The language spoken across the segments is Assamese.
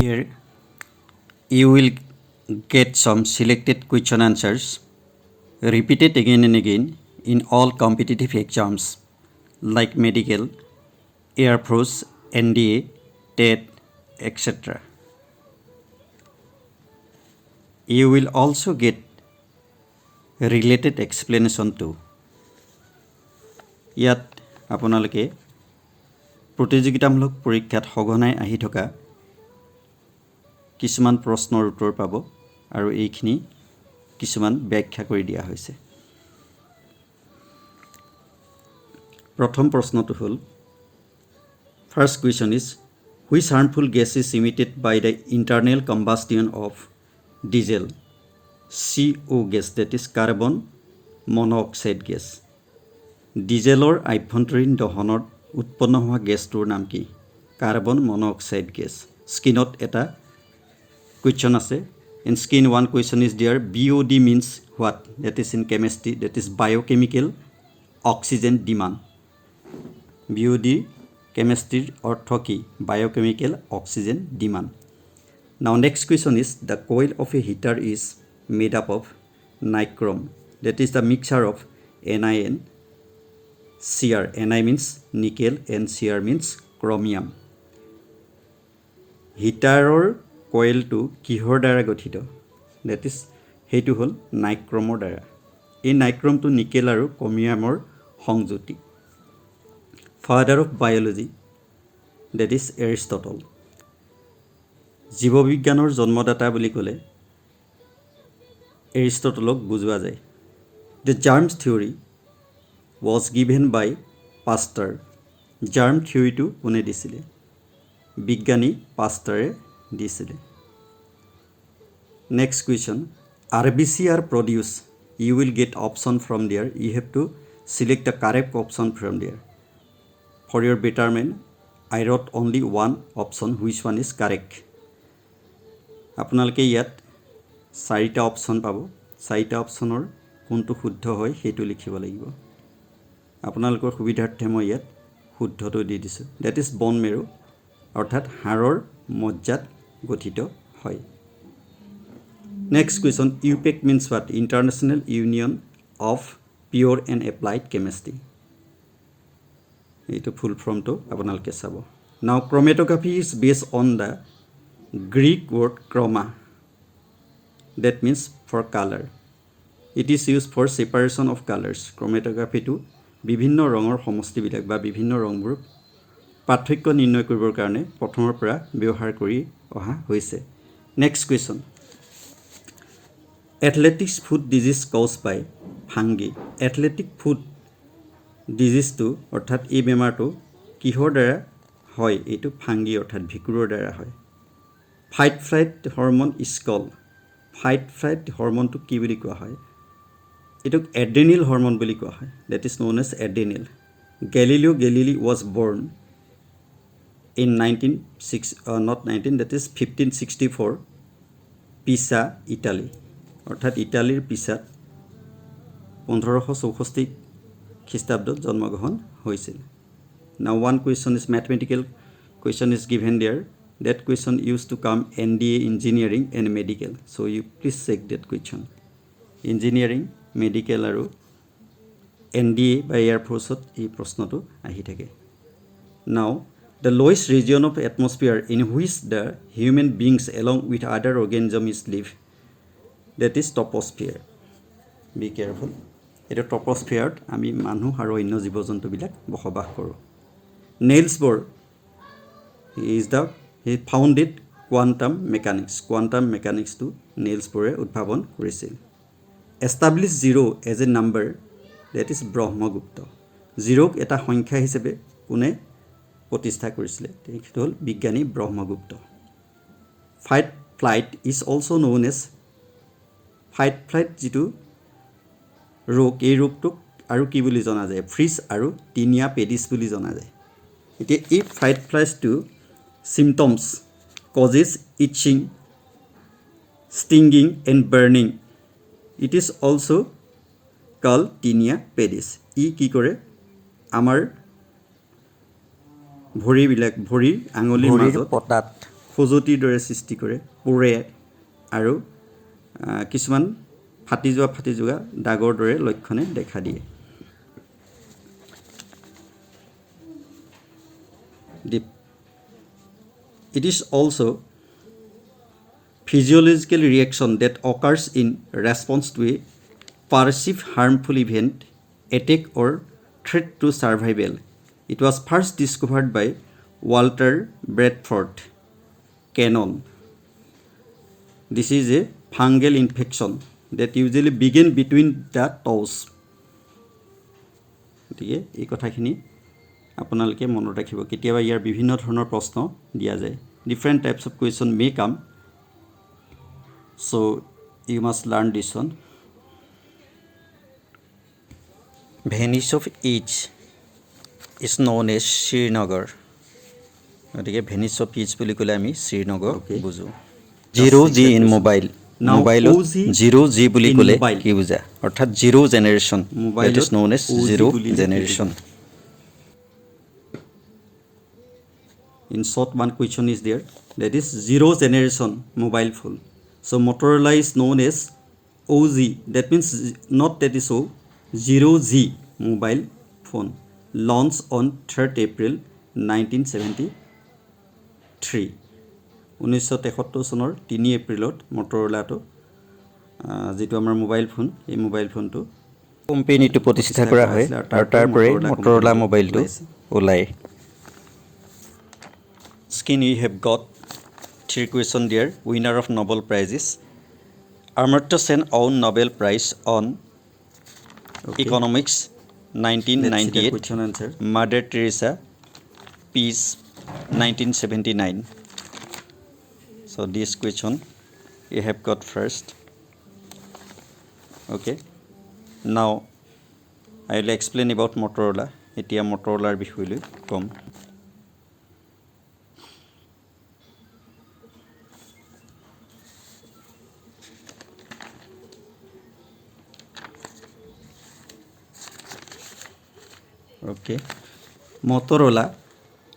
Here you will get some selected question answers repeated again and again in all competitive exams like medical, Air Force, NDA, TET, etc. You will also get related explanation too. ইয়াত আপোনালোকে প্ৰতিযোগিতামূলক পৰীক্ষাত সঘনাই আহি থকা কিছুমান প্ৰশ্নৰ উত্তৰ পাব আৰু এইখিনি কিছুমান ব্যাখ্যা কৰি দিয়া হৈছে। প্ৰথম প্ৰশ্নটো হ'ল First question is which harmful gas is emitted by the internal combustion of diesel CO gas, that is carbon monoxide gas. ডিজেলৰ আভ্যন্তৰীণ দহনত উৎপন্ন হোৱা গেছটোৰ নাম কি? Carbon monoxide gas. স্ক্ৰীনত এটা কুৱেশ্যন আছে। In screen one question is there BOD means what? That is in chemistry, that is biochemical oxygen demand. BOD কেমেষ্ট্ৰিৰ অৰ্থ কি? Biochemical oxygen demand. Now next question is the coil of a heater is made up of nichrome, that is the mixer of NiN Cr. Ni means nickel and Cr means chromium. হিটাৰৰ কইলটো কিহৰ দ্বাৰা গঠিত? ডেট ইজ সেইটো হ'ল নাইক্ৰমৰ দ্বাৰা। এই নাইক্ৰমটো নিকেল আৰু ক্ৰমিয়ামৰ সংযুতি। Father of biology that is Aristotle. জীৱবিজ্ঞানৰ জন্মদাতা বুলি ক'লে এৰিষ্টটলক বুজোৱা যায়। The germs theory was given by Pasteur. Germ থিয়ৰিটো কোনে দিছিলে? বিজ্ঞানী পাষ্টাৰে দিছিলে। Next question RBC are produced. You will get option from there. You have to select the correct option from there. For your betterment, I wrote only one option. Which one is correct? আপোনালোকে ইয়াত চাৰিটা অপশ্যন পাব। চাৰিটা অপশ্যনৰ কোনটো শুদ্ধ হয় সেইটো লিখিব লাগিব। আপোনালোকৰ সুবিধাৰ্থে মই ইয়াত শুদ্ধটো দি দিছোঁ। ডেট ইজ বন মেৰো, অৰ্থাৎ হাড়ৰ মজ্জাত গঠিত হয়। Next question IUPAC means what? International union of pure and applied chemistry. এইটো ফুল ফৰ্মটো আপোনালোকে চাব। Now chromatography is based on the Greek word chroma, that means for colour. It is use for separation of colours. ক্ৰমেটোগ্ৰাফিটো বিভিন্ন ৰঙৰ সমষ্টিবিলাক বা বিভিন্ন ৰংবোৰ পাৰ্থক্য নিৰ্ণয় কৰিবৰ কাৰণে প্ৰথমৰ পৰা ব্যৱহাৰ কৰি অহা হৈছে। Next question athletics food disease cause by fungi. Athletic food ডিজিজটো অৰ্থাৎ এই বেমাৰটো কিহৰ দ্বাৰা হয়? এইটো ফাংগি অৰ্থাৎ ভেঁকুৰৰ দ্বাৰা হয়। Fight flight hormone is called. Fight flight হৰমনটো কি বুলি কোৱা হয়? এইটোক এড্ৰেনিল হৰমন বুলি কোৱা হয়। That is known as adrenaline. Galileo' Galilei was born in 1564 Pisa Italy, অৰ্থাৎ ইটালীৰ পিছাত 1564 খ্ৰীষ্টাব্দত জন্মগ্ৰহণ হৈছিল। Now one question is mathematical question is given there. That question use to come NDA engineering and medical. So' you please check that question. Engineering, medical আৰু NDA বা এয়াৰ ফ'ৰ্চত এই প্ৰশ্নটো আহি থাকে। Now the lowest region of atmosphere in which the human beings along with other organism is live, that is troposphere. Be careful. এইটো টপস্ফিয়াৰত আমি মানুহ আৰু অন্য জীৱ জন্তুবিলাক বসবাস কৰোঁ। Niels Bohr he founded quantum mechanics. Quantum মেকানিক্সটো নেইলছ বৰে উদ্ভাৱন কৰিছিল। Establish zero' as a number, that is Brahmagupta. জিৰ'ক এটা সংখ্যা হিচাপে কোনে প্ৰতিষ্ঠা কৰিছিলে? তেখেত হ'ল বিজ্ঞানী Brahmagupta. Fight flight is also' known as fight flight যিটো ৰোগ, এই ৰোগটোক আৰু কি বুলি জনা যায়? ফ্ৰিজ আৰু টিনিয়া পেডিছ বুলি জনা যায়। এতিয়া এই ফাইট ফ্লাইটটো symptoms causes itching, stinging and burning. It is also' called tinea pedis. ই কি কৰে? আমাৰ ভৰিৰ আঙুলিৰ মাজত পতাত খজুৱতিৰ দৰে সৃষ্টি কৰে, পোৰে আৰু কিছুমান ফাটি যোৱা দাগৰ দৰে লক্ষণে দেখা দিয়ে। It is also physiological reaction that occurs in response to a perceived harmful event, attack or threat to survival. It was first discovered by Walter Bradford Cannon. This is a fungal infection that usually begin between the toes. গতিকে এই কথাখিনি আপোনালোকে মনত ৰাখিব। কেতিয়াবা ইয়াৰ বিভিন্ন ধৰণৰ প্ৰশ্ন দিয়া যায়। Different types of question may come. So you must learn this one. Venice of Each is known as Srinagar. গতিকে ভেনিছ অফ ইচ বুলি ক'লে আমি শ্ৰীনগৰ বুজো। 0G ইন মোবাইল, মোবাইলত 0G বুলি ক'লে কি বুজা? অৰ্থাৎ zero' generation, it is known as zero' generation. In short, one question is there, that is zero generation mobile phone. So Motorola is known as OG, that means not that is O, 0G mobile phone, launched on 3rd April 1973. 1973 চনৰ 3 এপ্ৰিলত মটৰলাটো যেটো আমাৰ মোবাইল ফোন, এই মোবাইল ফোনটো কোম্পানীটো প্ৰতিষ্ঠা কৰা হয় আৰু তাৰ পৰাই মটৰলা মোবাইলটো ওলাই। Skin, we have got 3 questions there. Winner of Nobel Prizes. Amartya Sen won Nobel Prize on Economics 1998. Mother Teresa Peace 1979. So this question you have got first. Okay. Now I will explain about Motorola. Etia Motorola বিষয় লৈ কম। Okay. Motorola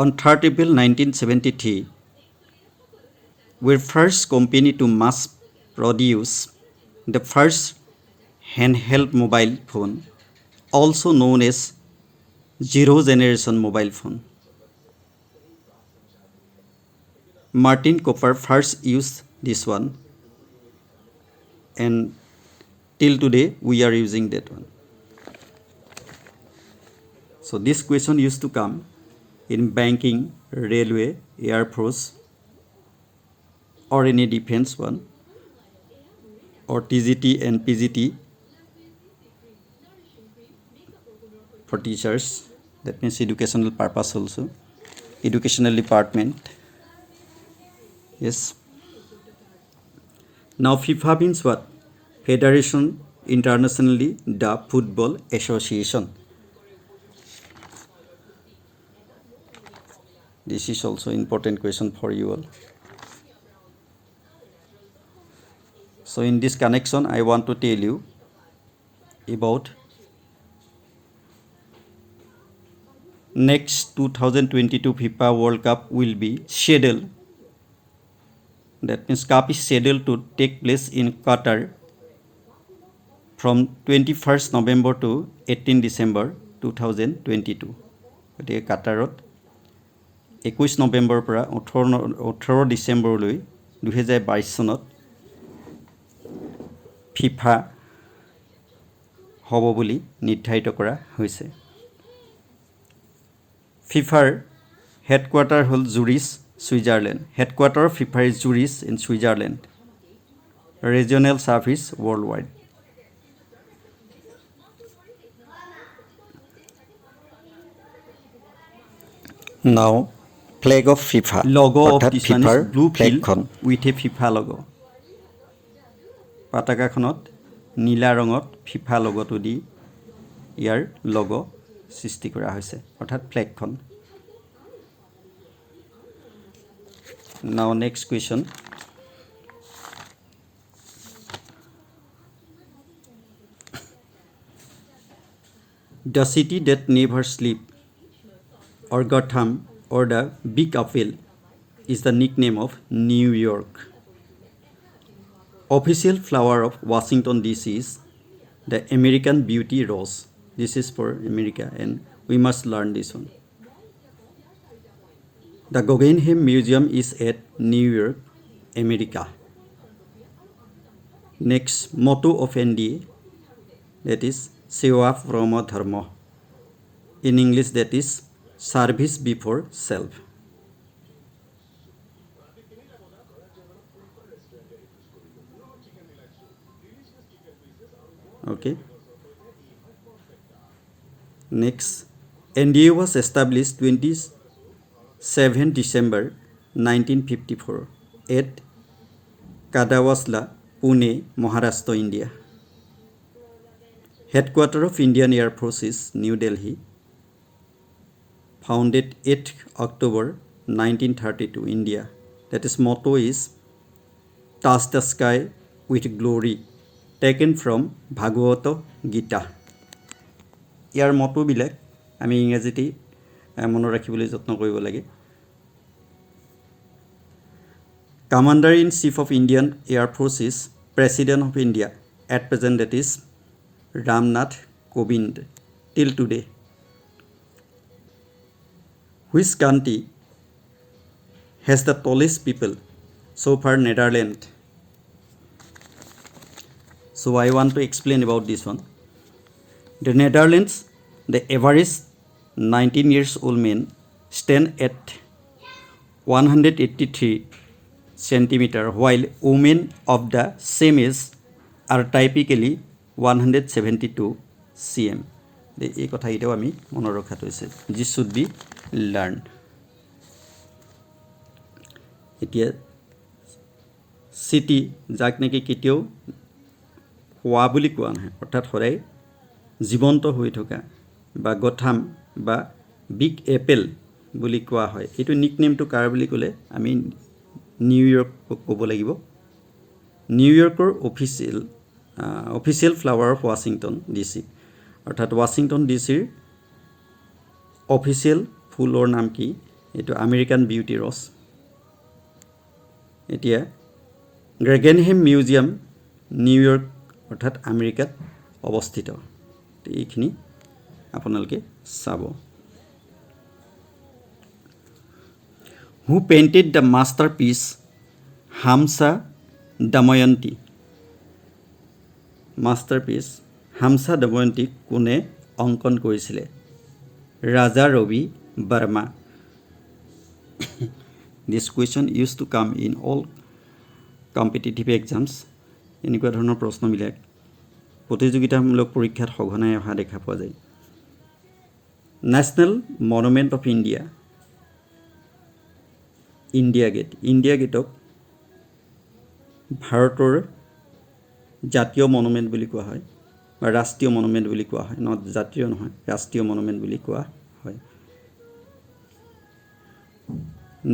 on 3rd April 1973 were first company to mass produce the first handheld mobile phone, also known as zero generation mobile phone. Martin Cooper first used this one, and till today we are using that one. So this question used to come in banking, railway, air force, or any defense one, or TGT and PGT for teachers. That means educational purpose also. Educational department. Yes. Now FIFA means what? Federation Internationally the Football Association. This is also important question for you all. So in this connection, I want to tell you about next 2022 FIFA World Cup will be scheduled. That means Cup is scheduled to take place in Qatar from 21st November to 18 December 2022. গতিকে কাটাৰত 21 নৱেম্বৰৰ পৰা 18 ডিচেম্বৰলৈ 2022 চনত ফিফা হ'ব বুলি নিৰ্ধাৰিত কৰা হৈছে। ফিফাৰ হেডকোৱাৰ্টাৰ হ'ল Zurich, Switzerland. Headquarter of FIFA is Zurich in Switzerland. Regional services world wide. Now flag of FIFA. Logo of this one is blue field with a FIFA logo. পতাকাখনত নীলা ৰঙত FIFA লগটো দি ইয়াৰ logo সৃষ্টি কৰা হৈছে, অৰ্থাৎ ফ্লেগখন। Now next question. The city that never sleep, or Gotham, or the Big Apple is the nickname of New York. Official flower of Washington DC is the American Beauty Rose. This is for America and we must learn this one. The Guggenheim Museum is at New York, America. Next, motto of NDA, that is Seva Promo Dharma. In English, that is service before self. Okay. Next, NDA was established 27 December 1954 at Kadawasla, Pune, Maharashtra, India. Headquarters of Indian Air Force is New Delhi. Founded 8 October 1932, India. That is motto is touch the sky with glory, taken from Bhagavad Gita. ইয়াৰ মটোবিলাক আমি ইংৰাজীতে মনত ৰাখিবলৈ যত্ন কৰিব লাগে। Commander in Chief of Indian Air Force is President of India at present, that is Ramnath Kovind till today. Which country has the tallest people? So far, Netherlands. So I want to explain about this one. The Netherlands, the average 19 years old men stand at 183 centimeter, while women of the same age are typically 172 cm. এই কথাকেইটাও আমি মনত ৰখাটো হৈছে this should be learned. এতিয়া চিটি যাক নেকি কেতিয়াও হোৱা বুলি কোৱা নহয়, অৰ্থাৎ সদায় জীৱন্ত হৈ থকা বা গথাম বা বিগ এপেল বুলি কোৱা হয়। এইটো নিকনেমটো কাৰ বুলি ক'লে আমি নিউয়ৰ্ক ক'ব লাগিব। নিউয়ৰ্কৰ official flower of Washington DC, অৰ্থাৎ ৱাশ্বিংটন DCৰ অফিচিয়েল ফুলৰ নাম কি? এইটো আমেৰিকান বিউটি ৰছ। এতিয়া গ্ৰেগেনহেম মিউজিয়াম নিউয়ৰ্ক অৰ্থাৎ আমেৰিকাত অৱস্থিত। এইখিনি আপোনালোকে চাব। Who painted the masterpiece Hamsa Damayanti? Masterpiece Hamsa Damayanti কোনে অংকন কৰিছিলে? Raja Ravi Verma. This question used to come in all competitive exams. এনেকুৱা ধৰণৰ প্ৰশ্নবিলাক প্ৰতিযোগিতামূলক পৰীক্ষাত সঘনাই অহা দেখা পোৱা যায়। National monument of India, India gate. India গেটক ভাৰতৰ জাতীয় মনুমেণ্ট বুলি কোৱা হয় বা ৰাষ্ট্ৰীয় মনুমেণ্ট বুলি কোৱা হয়। জাতীয় নহয়, ৰাষ্ট্ৰীয় মনুমেণ্ট বুলি কোৱা হয়।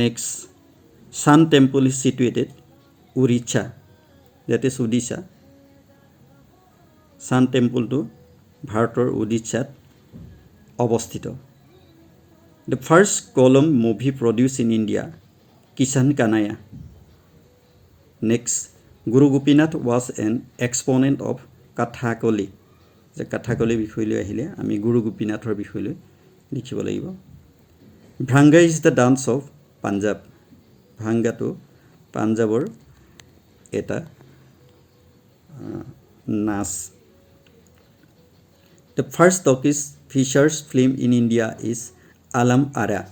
Next, Sun Temple is situated Odisha, that is Odisha. Sun Temple to ভাৰতৰ উৰিষ্যাত অৱস্থিত। The first column movie produced in India, Kishan Kanaya. Next, Guru Gopinath was an exponent of Kathakali. যে Kathakali বিষয়লৈ আহিলে আমি গুৰু গোপীনাথৰ বিষয়লৈ লিখিব লাগিব। Bhangra is the dance of Punjab. ভাংগাটো পাঞ্জাবৰ এটা নাচ। The first Turkish features film in India is Alam Ara.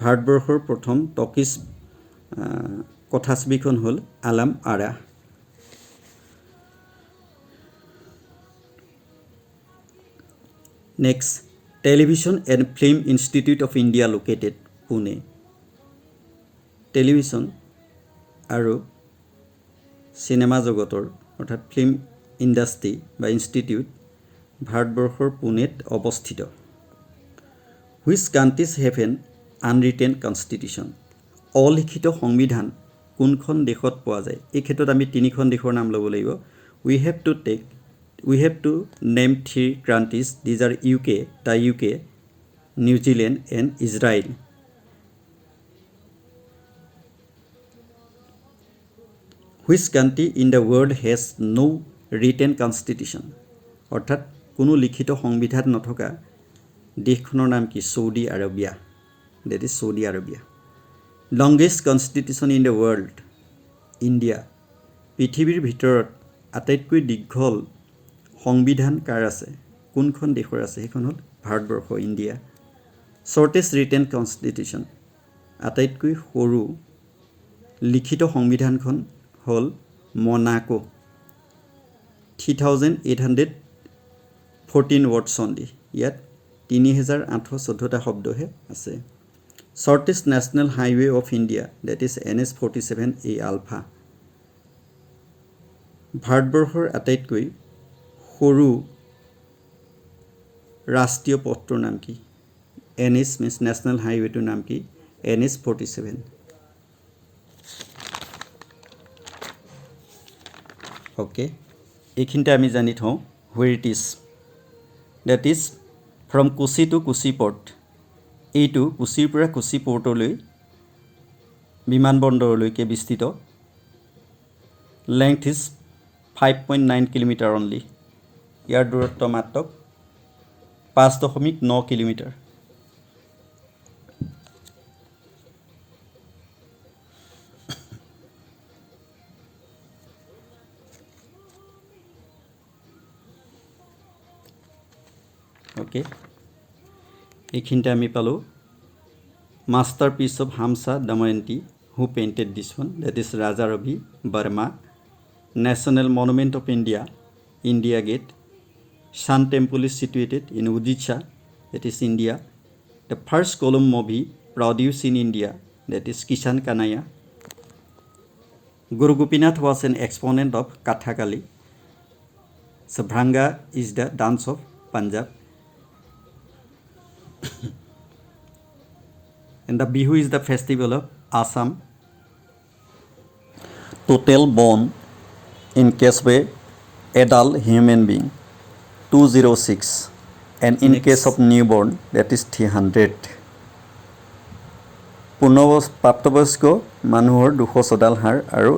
ভাৰতবৰ্ষৰ প্ৰথম টকিছ কথাছবিখন হ'ল Alam Ara. Next, television and film institute of India located Pune. Television আৰু চিনেমা জগতৰ অৰ্থাৎ ফিল্ম ইণ্ডাষ্ট্ৰী বা ইনষ্টিটিউট ভাৰতবৰ্ষৰ পুনেত অৱস্থিত। Which countries have an unwritten constitution? অলিখিত সংবিধান কোনখন দেশত পোৱা যায়? এই ক্ষেত্ৰত আমি তিনিখন দেশৰ নাম ল'ব লাগিব। We have to name 3 countries. These are UK, the UK, New Zealand and Israel. Which country in the world has no written constitution? অৰ্থাৎ কোনো লিখিত সংবিধান নথকা দেশখনৰ নাম কি? Saudi Arabia. That is Saudi Arabia. Longest constitution in the world? India. পৃথিৱীৰ ভিতৰত আটাইতকৈ দীঘল সংবিধান কাৰ আছে? কোনখন দেশৰ আছে? সেইখন হ'ল Bharatvarsha, India. Shortest written constitution? আটাইতকৈ সৰু লিখিত সংবিধানখন হ'ল মনাকো. 3814 words only. ইয়াত 3814টা শব্দহে আছে. Shortest national highway of India? That is NH47A alpha. ভাৰতবৰ্ষৰ আটাইতকৈ সৰু ৰাষ্ট্ৰীয় পথটোৰ নাম কি? NH means national highway টোৰ নাম কি? NH47. Okay. এইখিনিতে আমি জানি থওঁ where it is. That is from Kochi to Kochi port. এইটো কোচিৰ পৰা কোচি পৰ্টলৈ বিমানবন্দৰলৈকে বিস্তৃত. Length is 5.9 kilometre only. ইয়াৰ দূৰত্ব মাত্ৰ 5.9 কিলোমিটাৰ. Okay. এইখিনিতে আমি পালোঁ masterpiece of Hamsa Damayanti. Who painted this one? That is Raja Ravi Verma. National Monument of India, India Gate. Sun Temple is situated in Odisha, that is India. The first column movie produced in India, that is Kishan Kanaya. Guru Gopinath was an exponent of Kathakali. Sabhranga is the dance of Punjab. And the Bihu is the festival of Assam. Total bone in case of adult human being 206, and in case of newborn that is 300. প্ৰাপ্তবয়স্ক মানুহৰ 200ডাল হাড় আৰু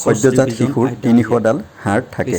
সদ্যজাত শিশুৰ 300ডাল হাড় থাকে.